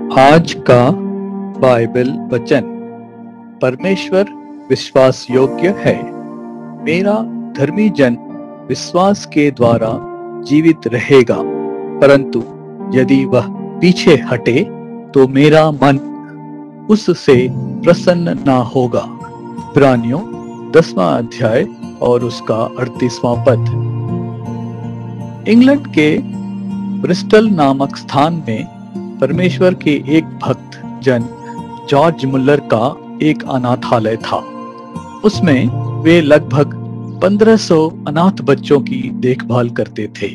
आज का बाइबल वचन। परमेश्वर विश्वास योग्य है। मेरा धर्मी जन विश्वास के द्वारा जीवित रहेगा, परंतु यदि वह पीछे हटे तो मेरा मन उससे प्रसन्न ना होगा। इब्रानियों 10वां अध्याय और उसका 38वां पद। इंग्लैंड के ब्रिस्टल नामक स्थान में परमेश्वर के एक भक्त जन जॉर्ज मुल्लर का एक अनाथालय था। उसमें वे लगभग 1500 अनाथ बच्चों की देखभाल करते थे।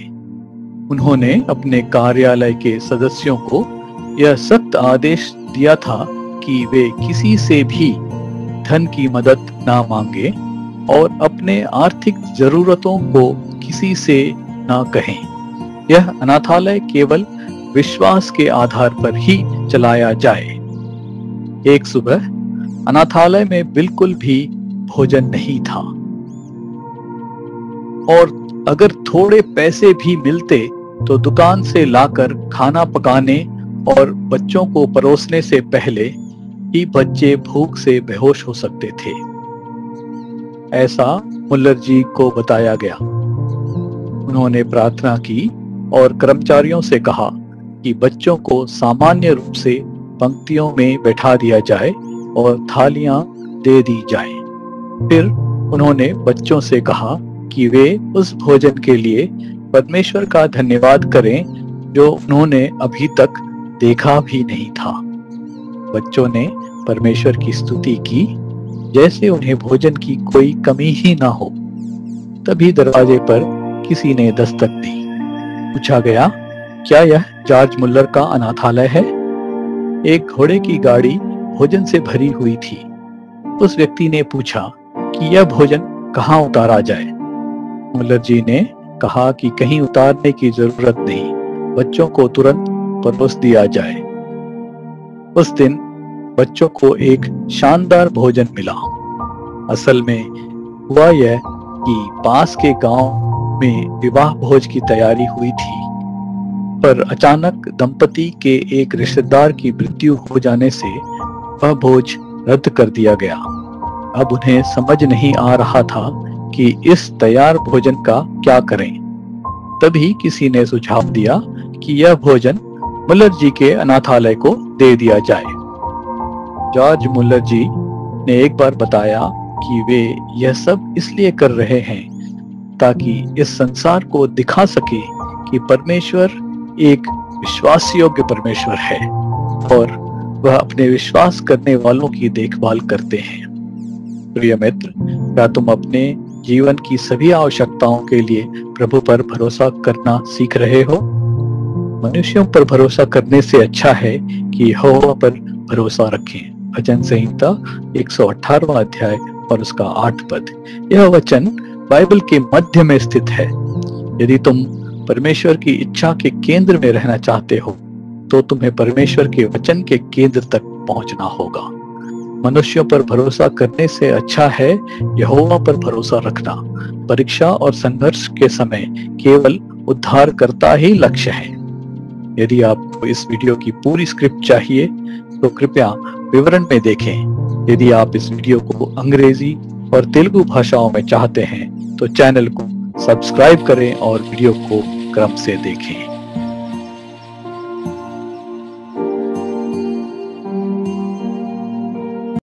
उन्होंने अपने कार्यालय के सदस्यों को यह सख्त आदेश दिया था कि वे किसी से भी धन की मदद ना मांगे और अपने आर्थिक जरूरतों को किसी से ना कहें। यह अनाथालय केवल विश्वास के आधार पर ही चलाया जाए। एक सुबह अनाथालय में बिल्कुल भी भोजन नहीं था, और अगर थोड़े पैसे भी मिलते तो दुकान से लाकर खाना पकाने और बच्चों को परोसने से पहले ही बच्चे भूख से बेहोश हो सकते थे। ऐसा मुल्लर जी को बताया गया। उन्होंने प्रार्थना की और कर्मचारियों से कहा कि बच्चों को सामान्य रूप से पंक्तियों में बैठा दिया जाए और थालियां दे दी जाए। फिर उन्होंने बच्चों से कहा कि वे उस भोजन के लिए परमेश्वर का धन्यवाद करें जो उन्होंने अभी तक देखा भी नहीं था। बच्चों ने परमेश्वर की स्तुति की जैसे उन्हें भोजन की कोई कमी ही ना हो। तभी दरवाजे पर किसी ने दस्तक दी। पूछा गया, क्या यह जॉर्ज मुल्लर का अनाथालय है? एक घोड़े की गाड़ी भोजन से भरी हुई थी। उस व्यक्ति ने पूछा कि यह भोजन कहाँ उतारा जाए। मुल्लर जी ने कहा कि कहीं उतारने की जरूरत नहीं, बच्चों को तुरंत परोस दिया जाए। उस दिन बच्चों को एक शानदार भोजन मिला। असल में हुआ यह कि पास के गांव में विवाह भोज की तैयारी हुई थी, पर अचानक दंपति के एक रिश्तेदार की मृत्यु हो जाने से वह भोज रद्द कर दिया गया। अब उन्हें समझ नहीं आ रहा था कि इस तैयार भोजन का क्या करें। तभी किसी ने सुझाव दिया कि यह भोजन मुल्लर जी के अनाथालय को दे दिया जाए। जॉर्ज मुल्लर जी ने एक बार बताया कि वे यह सब इसलिए कर रहे हैं ताकि इस संसार को दिखा सके कि परमेश्वर एक विश्वास योग्य परमेश्वर है और वह अपने विश्वास करने वालों की देखभाल करते हैं। प्रिय मित्र, क्या तुम अपने जीवन की सभी आवश्यकताओं के लिए प्रभु पर भरोसा करना सीख रहे हो? मनुष्यों पर भरोसा करने से अच्छा है कि यहोवा पर भरोसा रखें। भजन संहिता 118वां अध्याय और उसका 8 पद। यह वचन बाइबल के मध्य में स्थित है। यदि तुम परमेश्वर की इच्छा के केंद्र में रहना चाहते हो तो तुम्हें परमेश्वर के वचन के केंद्र तक पहुंचना होगा। मनुष्यों पर भरोसा करने से अच्छा है यहोवा पर भरोसा रखना। परीक्षा और संघर्ष के समय केवल उद्धारकर्ता ही लक्ष्य है। यदि आपको इस वीडियो की पूरी स्क्रिप्ट चाहिए तो कृपया विवरण में देखें। यदि आप इस वीडियो को अंग्रेजी और तेलुगु भाषाओं में चाहते हैं तो चैनल को सब्सक्राइब करें और वीडियो को क्रम से देखें।